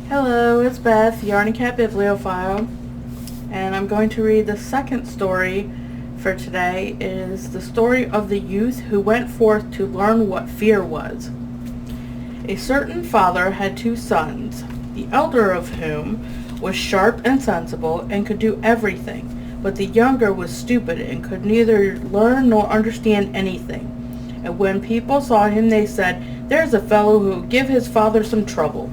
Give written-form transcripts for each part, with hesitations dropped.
Hello, it's Beth, Yarny Cat Bibliophile, and I'm going to read the second story for today. It is the story of the youth who went forth to learn what fear was. A certain father had 2 sons, the elder of whom was sharp and sensible and could do everything, but the younger was stupid and could neither learn nor understand anything. And when people saw him, they said, "There's a fellow who will give his father some trouble."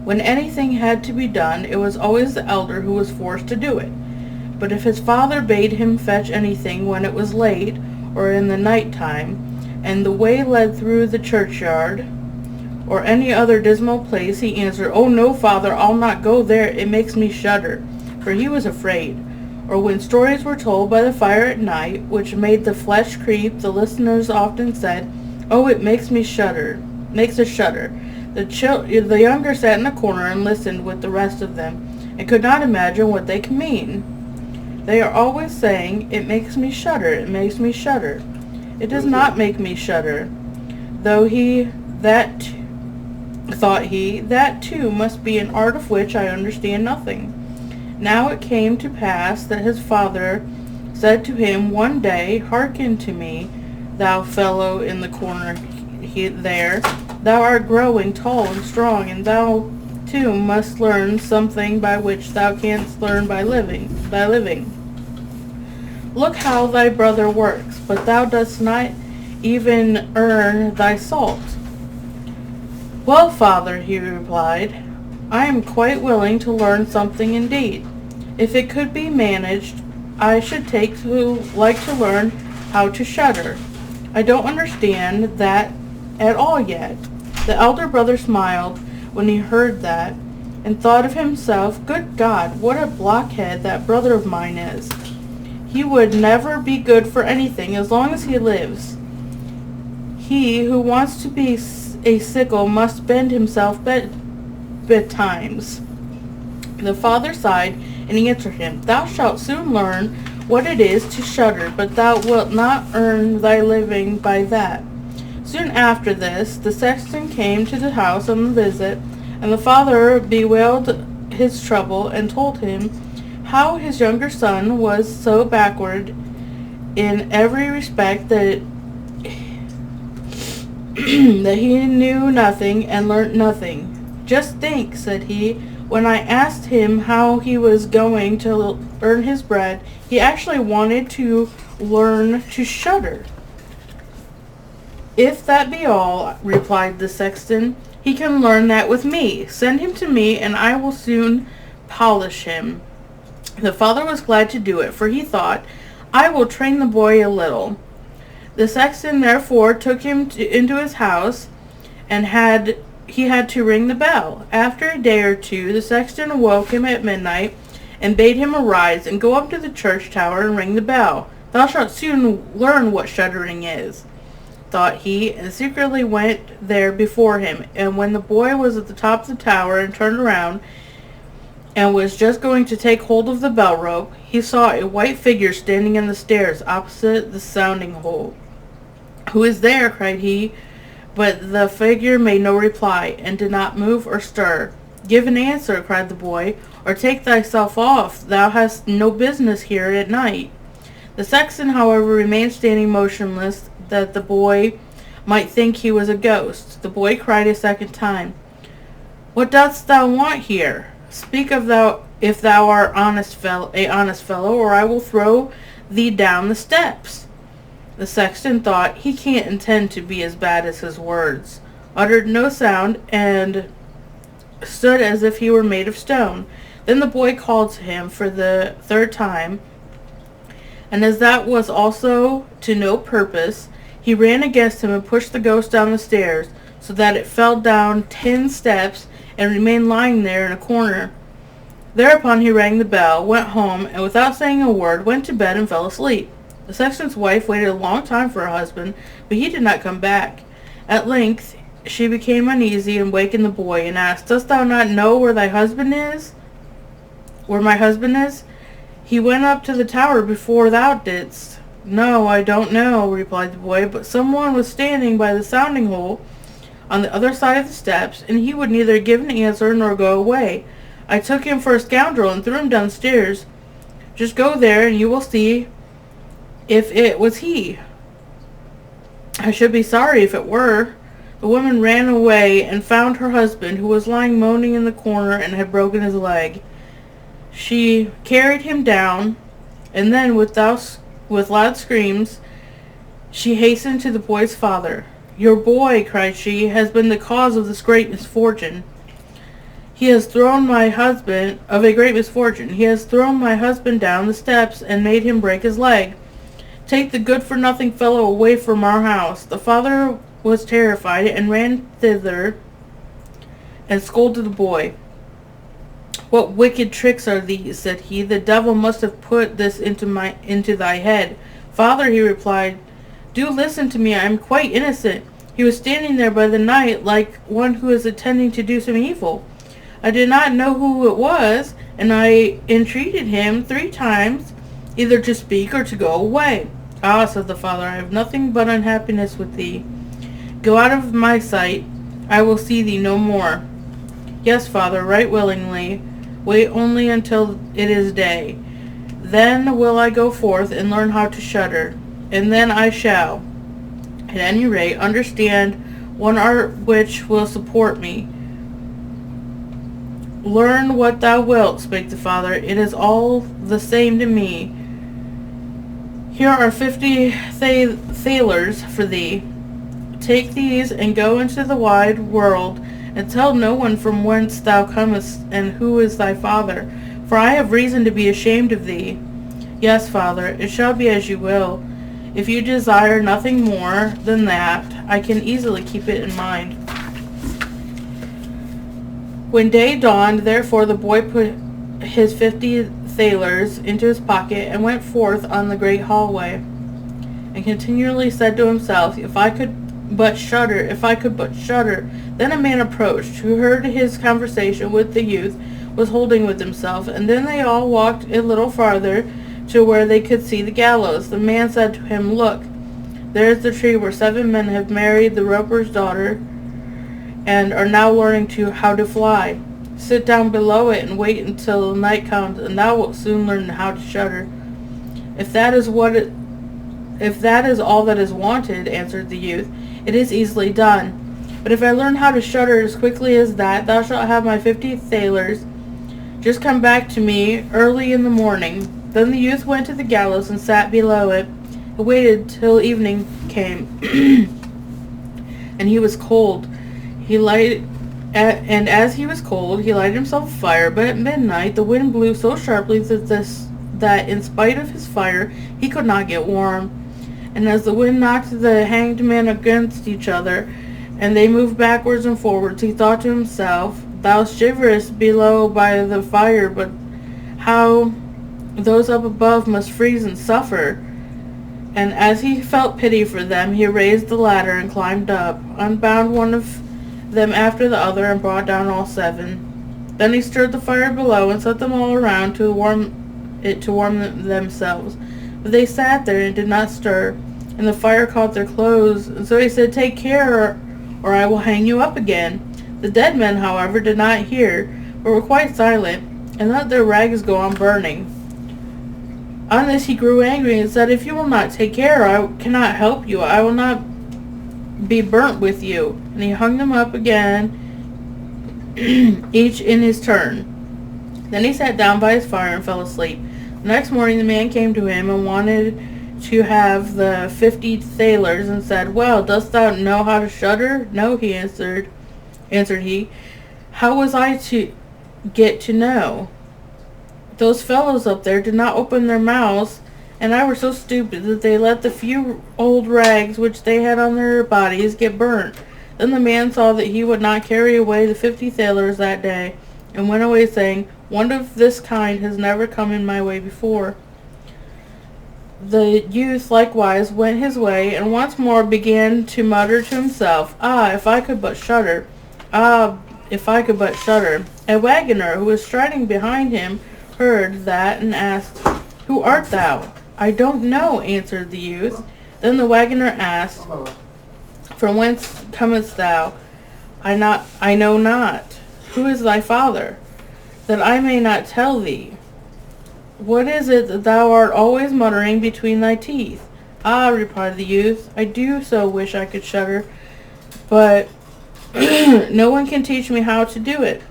When anything had to be done, it was always the elder who was forced to do it. But if his father bade him fetch anything when it was late, or in the night time, and the way led through the churchyard, or any other dismal place, he answered, "Oh no, father, I'll not go there, it makes me shudder," for he was afraid. Or when stories were told by the fire at night, which made the flesh creep, the listeners often said, "Oh, it makes us shudder." The younger sat in a corner and listened with the rest of them, and could not imagine what they could mean. They are always saying, "It makes me shudder, it makes me shudder." It does not make me shudder. Thought he, that too must be an art of which I understand nothing. Now it came to pass that his father said to him one day, "Hearken to me, thou fellow in the corner there. Thou art growing tall and strong, and thou too must learn something by which thou canst learn by living. Look how thy brother works, but thou dost not even earn thy salt." "Well, father," he replied, "I am quite willing to learn something indeed. If it could be managed, I should like to learn how to shudder. I don't understand that at all yet." The elder brother smiled when he heard that, and thought of himself, "Good God, what a blockhead that brother of mine is. He would never be good for anything as long as he lives. He who wants to be a sickle must bend himself betimes." The father sighed and answered him, "Thou shalt soon learn what it is to shudder, but thou wilt not earn thy living by that." Soon after this, the sexton came to the house on a visit, and the father bewailed his trouble and told him how his younger son was so backward in every respect that that he knew nothing and learnt nothing. "Just think," said he, "when I asked him how he was going to earn his bread, he actually wanted to learn to shudder." "If that be all," replied the sexton, "he can learn that with me. Send him to me, and I will soon polish him." The father was glad to do it, for he thought, "I will train the boy a little." The sexton therefore took him into his house, and he had to ring the bell. After a day or two, the sexton awoke him at midnight, and bade him arise and go up to the church tower and ring the bell. "Thou shalt soon learn what shuddering is," thought he, and secretly went there before him. And when the boy was at the top of the tower and turned around, and was just going to take hold of the bell rope, he saw a white figure standing on the stairs opposite the sounding hole. "Who is there?" cried he, but the figure made no reply, and did not move or stir. "Give an answer," cried the boy, "or take thyself off. Thou hast no business here at night." The sexton, however, remained standing motionless, that the boy might think he was a ghost. The boy cried a second time, "What dost thou want here? Speak if thou art a honest fellow, or I will throw thee down the steps." The sexton thought, "He can't intend to be as bad as his words," uttered no sound, and stood as if he were made of stone. Then the boy called to him for the third time, and as that was also to no purpose, he ran against him and pushed the ghost down the stairs, so that it fell down 10 steps and remained lying there in a corner. Thereupon he rang the bell, went home, and without saying a word, went to bed and fell asleep. The sexton's wife waited a long time for her husband, but he did not come back. At length she became uneasy and wakened the boy, and asked, "Dost thou not know where my husband is?" "He went up to the tower before thou didst." "No, I don't know," replied the boy, "but someone was standing by the sounding hole on the other side of the steps, and he would neither give an answer nor go away. I took him for a scoundrel and threw him downstairs. Just go there and you will see if it was he. I should be sorry if it were. The woman ran away and found her husband, who was lying moaning in the corner and had broken his leg. She carried him down, and then with loud screams she hastened to the boy's father. Your boy, cried she, has been the cause of this great misfortune. He has thrown my husband down the steps and made him break his leg. Take the good-for-nothing fellow away from our house. The father was terrified and ran thither and scolded the boy. What wicked tricks are these? Said he. The devil must have put this into thy head. Father, he replied, do listen to me. I am quite innocent. He was standing there by the night like one who is intending to do some evil. I did not know who it was, and I entreated him 3 times either to speak or to go away. Ah, said the father, I have nothing but unhappiness with thee. Go out of my sight. I will see thee no more. Yes, father, right willingly. Wait only until it is day. Then will I go forth and learn how to shudder, and then I shall, at any rate, understand one art which will support me. Learn what thou wilt, spake the father. It is all the same to me. Here are 50 thalers for thee. Take these and go into the wide world, and tell no one from whence thou comest and who is thy father, for I have reason to be ashamed of thee. Yes, father, it shall be as you will. If you desire nothing more than that, I can easily keep it in mind. When day dawned, therefore, the boy put his 50 thalers into his pocket and went forth on the great hallway, and continually said to himself, If I could but shudder, if I could but shudder. Then a man approached, who heard his conversation with the youth was holding with himself, and then they all walked a little farther to where they could see the gallows. The man said to him, Look, there is the tree where 7 men have married the roper's daughter, and are now learning how to fly. Sit down below it and wait until night comes, and thou wilt soon learn how to shudder. If that is all that is wanted, answered the youth, it is easily done. But if I learn how to shudder as quickly as that, thou shalt have my 50 thalers. Just come back to me early in the morning. Then the youth went to the gallows and sat below it, and waited till evening came, and he was cold. As he was cold, he lighted himself a fire, but at midnight the wind blew so sharply that in spite of his fire he could not get warm. And as the wind knocked the hanged men against each other, and they moved backwards and forwards, he thought to himself, Thou shiverest below by the fire, but how those up above must freeze and suffer. And as he felt pity for them, he raised the ladder and climbed up, unbound one of them after the other, and brought down all 7. Then he stirred the fire below and set them all around to warm themselves. But they sat there and did not stir, and the fire caught their clothes. And so he said, Take care, or I will hang you up again. The dead men, however, did not hear, but were quite silent, and let their rags go on burning. On this he grew angry and said, If you will not take care, I cannot help you. I will not be burnt with you. And he hung them up again, each in his turn. Then he sat down by his fire and fell asleep. The next morning the man came to him and wanted to have the 50 thalers, and said, Well, dost thou know how to shudder? No, he answered he. How was I to get to know? Those fellows up there did not open their mouths, and I were so stupid that they let the few old rags which they had on their bodies get burnt. Then the man saw that he would not carry away the 50 thalers that day, and went away saying, One of this kind has never come in my way before. The youth likewise went his way, and once more began to mutter to himself, Ah, if I could but shudder! Ah, if I could but shudder! A wagoner, who was striding behind him, heard that, and asked, Who art thou? I don't know, answered the youth. Then the wagoner asked, From whence comest thou? I know not. Who is thy father, that I may not tell thee? What is it that thou art always muttering between thy teeth? Ah, replied the youth, I do so wish I could shudder, but no one can teach me how to do it.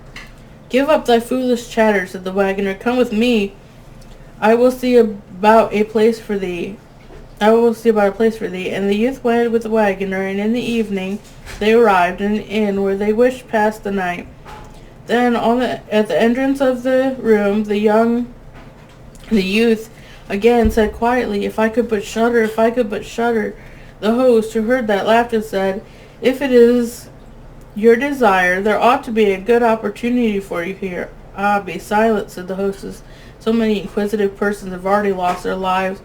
Give up thy foolish chatter, said the wagoner. Come with me. I will see about a place for thee. And the youth went with the wagoner, and in the evening they arrived in an inn where they wished to pass the night. Then at the entrance of the room, the youth again said quietly, If I could but shudder, if I could but shudder. The host, who heard that, laughed and said, If it is your desire, there ought to be a good opportunity for you here. Ah, be silent, said the hostess. So many inquisitive persons have already lost their lives.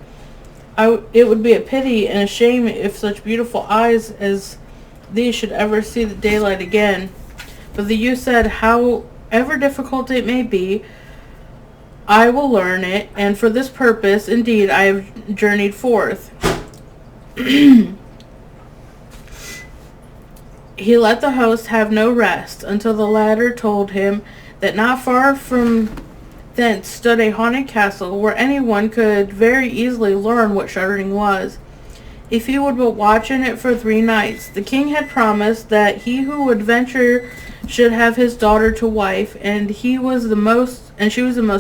It would be a pity and a shame if such beautiful eyes as these should ever see the daylight again. But the youth said, However difficult it may be, I will learn it, and for this purpose, indeed, I have journeyed forth. He let the host have no rest until the latter told him that not far from thence stood a haunted castle where anyone could very easily learn what shuddering was, if he would but watch in it for 3 nights. The king had promised that he who would venture should have his daughter to wife, and she was the most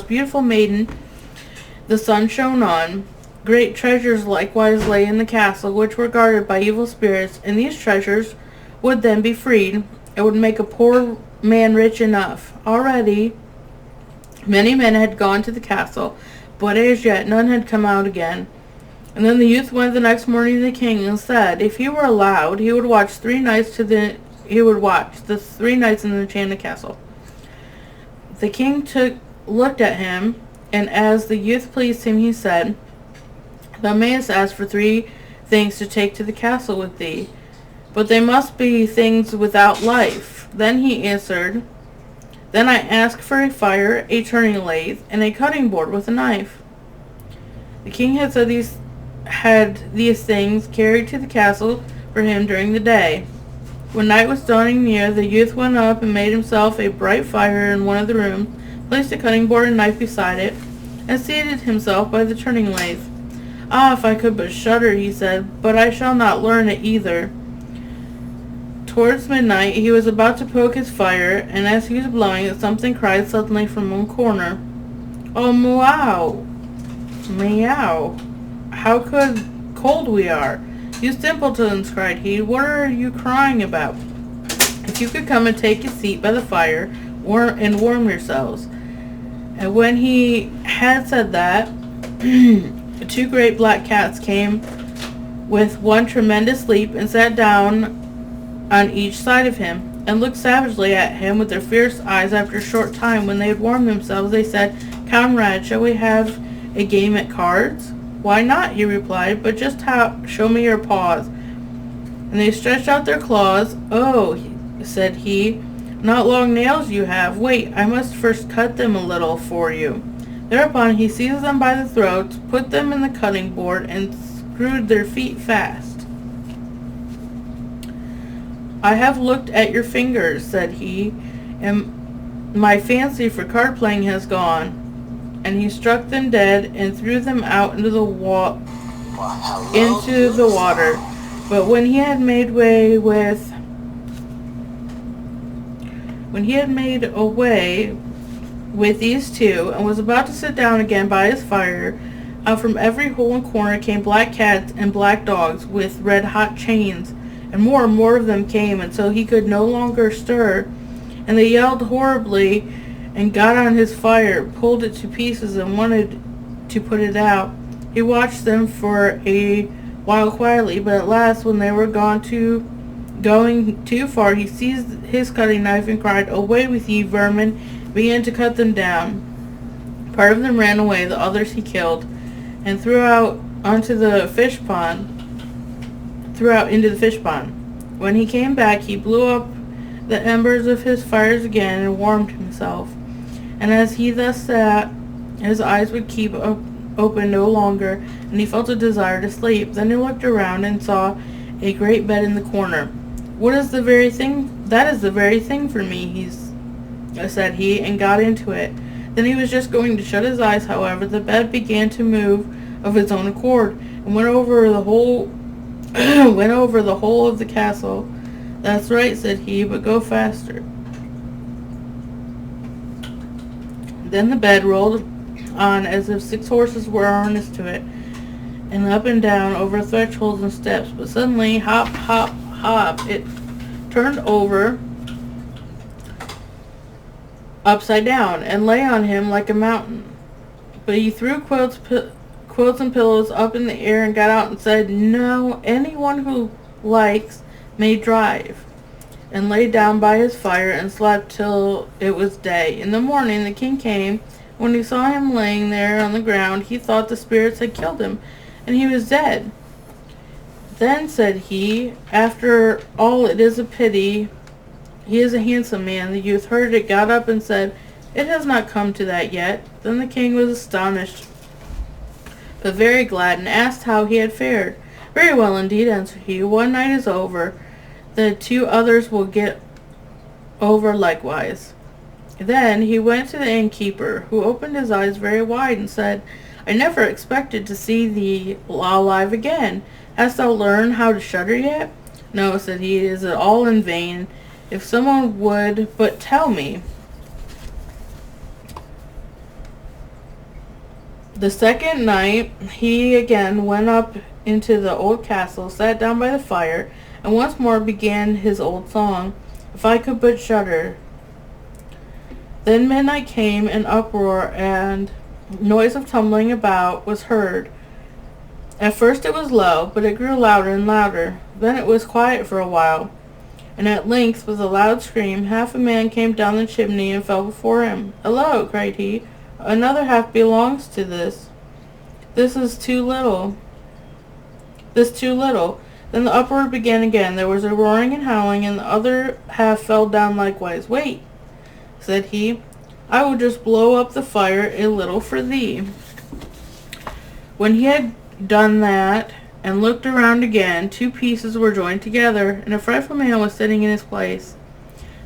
beautiful maiden the sun shone on. Great treasures likewise lay in the castle, which were guarded by evil spirits, and these treasures would then be freed. It would make a poor man rich enough. Already many men had gone to the castle, but as yet none had come out again. And then the youth went the next morning to the king and said, if he were allowed, he would watch the 3 nights in the enchanted castle. The king looked at him, and as the youth pleased him, he said, Thou mayest ask for 3 things to take to the castle with thee, but they must be things without life. Then he answered, Then I ask for a fire, a turning lathe, and a cutting board with a knife. The king had these things carried to the castle for him during the day. When night was dawning near, the youth went up and made himself a bright fire in one of the rooms, placed a cutting board and knife beside it, and seated himself by the turning lathe. Ah, if I could but shudder, he said, but I shall not learn it either. Towards midnight he was about to poke his fire, and as he was blowing it, something cried suddenly from one corner. Oh, meow! Meow! How cold we are! You simpletons, cried he, what are you crying about? If you could come and take a seat by the fire, and warm yourselves. And when he had said that, 2 great black cats came with one tremendous leap and sat down on each side of him, and looked savagely at him with their fierce eyes. After a short time, when they had warmed themselves, they said, Comrade, shall we have a game at cards? Why not, he replied, but just show me your paws. And they stretched out their claws. Oh, said he, not long nails you have. Wait, I must first cut them a little for you. Thereupon he seized them by the throats, put them in the cutting board, and screwed their feet fast. I have looked at your fingers, said he, and my fancy for card playing has gone. And he struck them dead and threw them out into the water. But when he had made away with these 2, and was about to sit down again by his fire, out from every hole and corner came black cats and black dogs with red-hot chains, and more of them came until he could no longer stir, and they yelled horribly and got on his fire, pulled it to pieces, and wanted to put it out. He watched them for a while quietly, but at last, when they were going too far, he seized his cutting knife and cried, Away with ye, vermin! Began to cut them down. Part of them ran away, the others he killed, and threw out into the fish pond. When he came back, he blew up the embers of his fires again and warmed himself. And as he thus sat, his eyes would keep open no longer, and he felt a desire to sleep. Then he looked around and saw a great bed in the corner. What is the very thing? That is the very thing for me, said he, and got into it. Then he was just going to shut his eyes, however, the bed began to move of its own accord, and went over the whole went over the whole of the castle. That's right, said he, but go faster. Then the bed rolled on as if 6 horses were harnessed to it, and up and down over thresholds and steps. But suddenly, hop, hop, hop, it turned over upside down and lay on him like a mountain. But he threw quilts and pillows up in the air and got out and said, "No, anyone who likes may drive," and lay down by his fire and slept till it was day. In the morning the king came. When he saw him laying there on the ground, he thought the spirits had killed him, and he was dead. Then said he, "After all, it is a pity. He is a handsome man." The youth heard it, got up, and said, "It has not come to that yet." Then the king was astonished, but very glad, and asked how he had fared. "Very well indeed," answered he. "One night is over. The 2 others will get over likewise." Then he went to the innkeeper, who opened his eyes very wide, and said, "I never expected to see thee alive again. Hast thou learned how to shudder yet?" "No," said he, "is it all in vain? If someone would but tell me." The second night he again went up into the old castle, sat down by the fire, and once more began his old song, "If I could but shudder." Then midnight came, an uproar and noise of tumbling about was heard. At first it was low, but it grew louder and louder. Then it was quiet for a while, and at length, with a loud scream, half a man came down the chimney and fell before him. "Hello," cried he, "another half belongs to this. This is too little. This too little." Then the uproar began again. There was a roaring and howling, and the other half fell down likewise. "Wait," said he, "I will just blow up the fire a little for thee." When he had done that and looked around again, 2 pieces were joined together, and a frightful man was sitting in his place.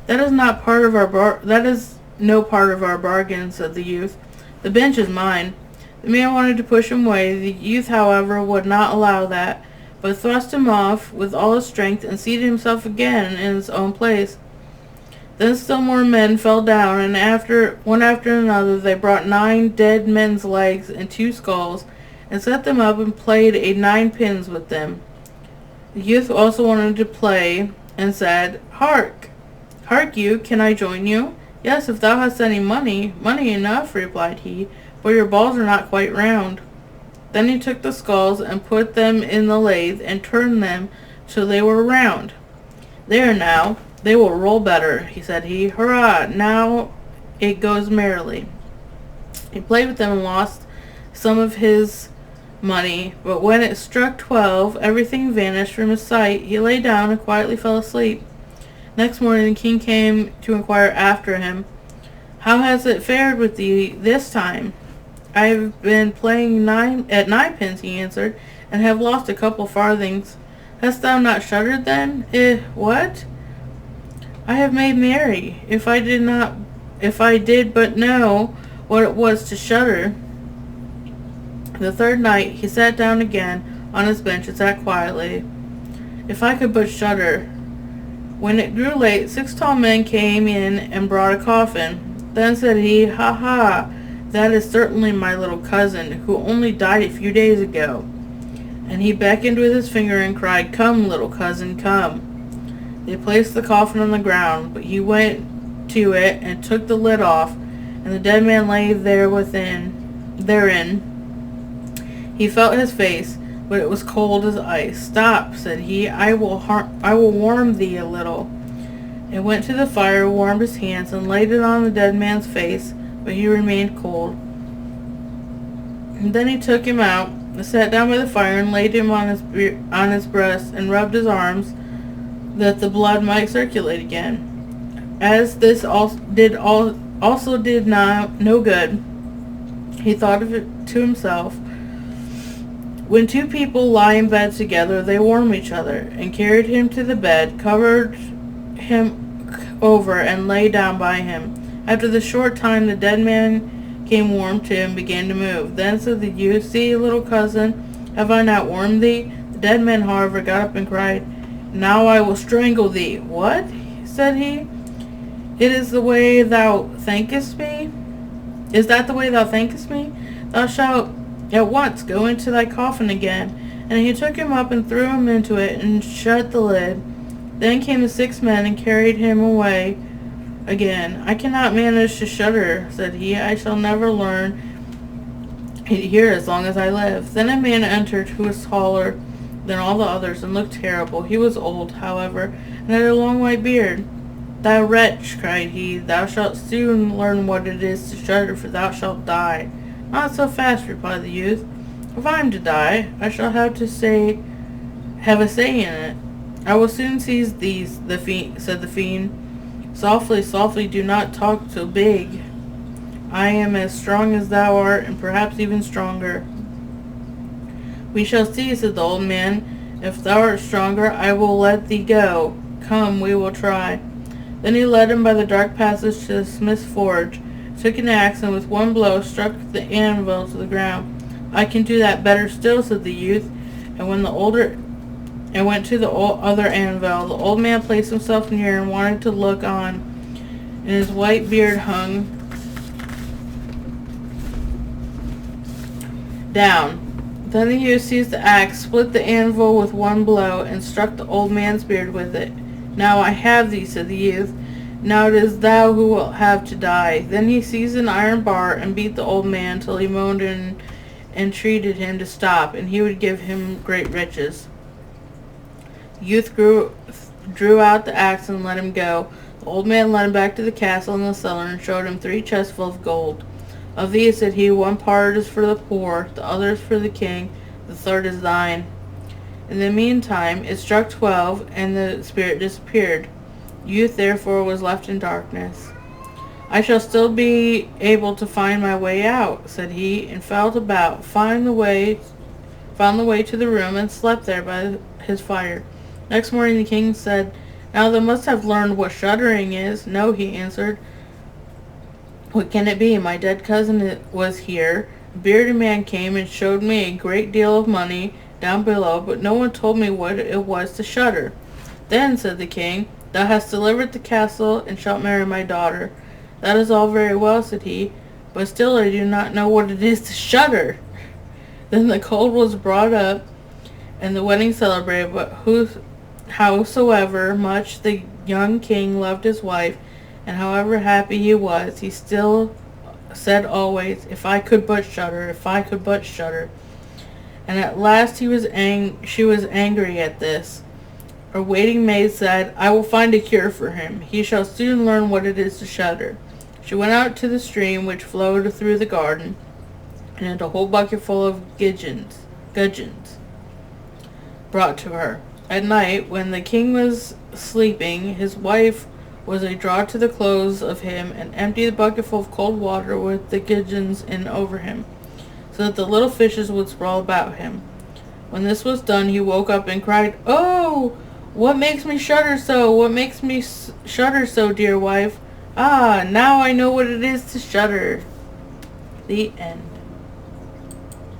That is no part of our bargain," said the youth. "The bench is mine." The man wanted to push him away. The youth, however, would not allow that, but thrust him off with all his strength, and seated himself again in his own place. Then still more men fell down, and one after another they brought 9 dead men's legs and 2 skulls, and set them up and played a 9 pins with them. The youth also wanted to play, and said, "Hark you, can I join you?" "Yes, if thou hast any money." "Money enough," replied he, "but your balls are not quite round." Then he took the skulls and put them in the lathe, and turned them till they were round. "There now, they will roll better," said he. "Hurrah, now it goes merrily." He played with them and lost some of his money, but when it struck 12, everything vanished from his sight. He lay down and quietly fell asleep. Next morning the king came to inquire after him. "How has it fared with thee this time?" "I have been playing at 9 pins," he answered, "and have lost a couple farthings." "Hast thou not shuddered then?" What?" "I have made merry. If I did but know what it was to shudder." The third night he sat down again on his bench and sat quietly. "If I could but shudder." When it grew late, 6 tall men came in and brought a coffin. Then said he, "Ha ha, that is certainly my little cousin, who only died a few days ago." And he beckoned with his finger and cried, "Come, little cousin, come." They placed the coffin on the ground, but he went to it and took the lid off, and the dead man lay therein. He felt his face, but it was cold as ice. "Stop," said he, I will warm thee a little." And went to the fire, warmed his hands, and laid it on the dead man's face, but he remained cold. And then he took him out, and sat down by the fire, and laid him on his breast, and rubbed his arms, that the blood might circulate again. As this also did no good, he thought of it to himself, When two people lie in bed together, they warm each other, and carried him to the bed, covered him over, and lay down by him. After the short time, the dead man came warm to him, and began to move. Then said the youth, See, little cousin, have I not warmed thee? The dead man, however, got up and cried, Now I will strangle thee. What? Said he. It is the way thou thankest me? Is that the way thou thankest me? Thou shalt at once go into thy coffin again. And he took him up and threw him into it, and shut the lid. Then came the 6 men and carried him away again. I cannot manage to shudder, said he. I shall never learn it here as long as I live. Then a man entered who was taller than all the others and looked terrible. He was old, however, and had a long white beard. Thou wretch, cried he, thou shalt soon learn what it is to shudder, for thou shalt die. Not so fast, replied the youth. If I am to die, I shall have a say in it. I will soon seize these, said the fiend. Softly, softly, do not talk so big. I am as strong as thou art, and perhaps even stronger. We shall see, said the old man. If thou art stronger, I will let thee go. Come, we will try. Then he led him by the dark passage to the smith's forge, took an axe, and with one blow struck the anvil to the ground. I can do that better still, said the youth, and went to the other anvil. The old man placed himself near and wanted to look on, and his white beard hung down. Then the youth seized the axe, split the anvil with one blow, and struck the old man's beard with it. Now I have thee, said the youth. Now it is thou who wilt have to die. Then he seized an iron bar and beat the old man till he moaned and entreated him to stop, and he would give him great riches. The youth drew out the axe and let him go. The old man led him back to the castle and the cellar and showed him 3 chests full of gold. Of these, said he, one part is for the poor, the other is for the king, the third is thine. In the meantime, it struck 12, and the spirit disappeared. Youth, therefore, was left in darkness. I shall still be able to find my way out, said he, and felt about, found the way to the room, and slept there by his fire. Next morning the king said, Now thou must have learned what shuddering is. No, he answered. What can it be? My dead cousin was here. A bearded man came and showed me a great deal of money down below, but no one told me what it was to shudder. Then, said the king, thou hast delivered the castle, and shalt marry my daughter. That is all very well, said he, but still I do not know what it is to shudder. Then the colt was brought up, and the wedding celebrated, but howsoever much the young king loved his wife, and however happy he was, he still said always, If I could but shudder, if I could but shudder. And at last she was angry at this. Her waiting maid said, I will find a cure for him. He shall soon learn what it is to shudder. She went out to the stream which flowed through the garden, and had a whole bucket full of gudgeons brought to her. At night, when the king was sleeping, his wife was a draw to the clothes of him, and emptied the bucket full of cold water with the gudgeons in over him, so that the little fishes would sprawl about him. When this was done, he woke up and cried, Oh, what makes me shudder so? What makes me shudder so, dear wife? Ah, now I know what it is to shudder. The end.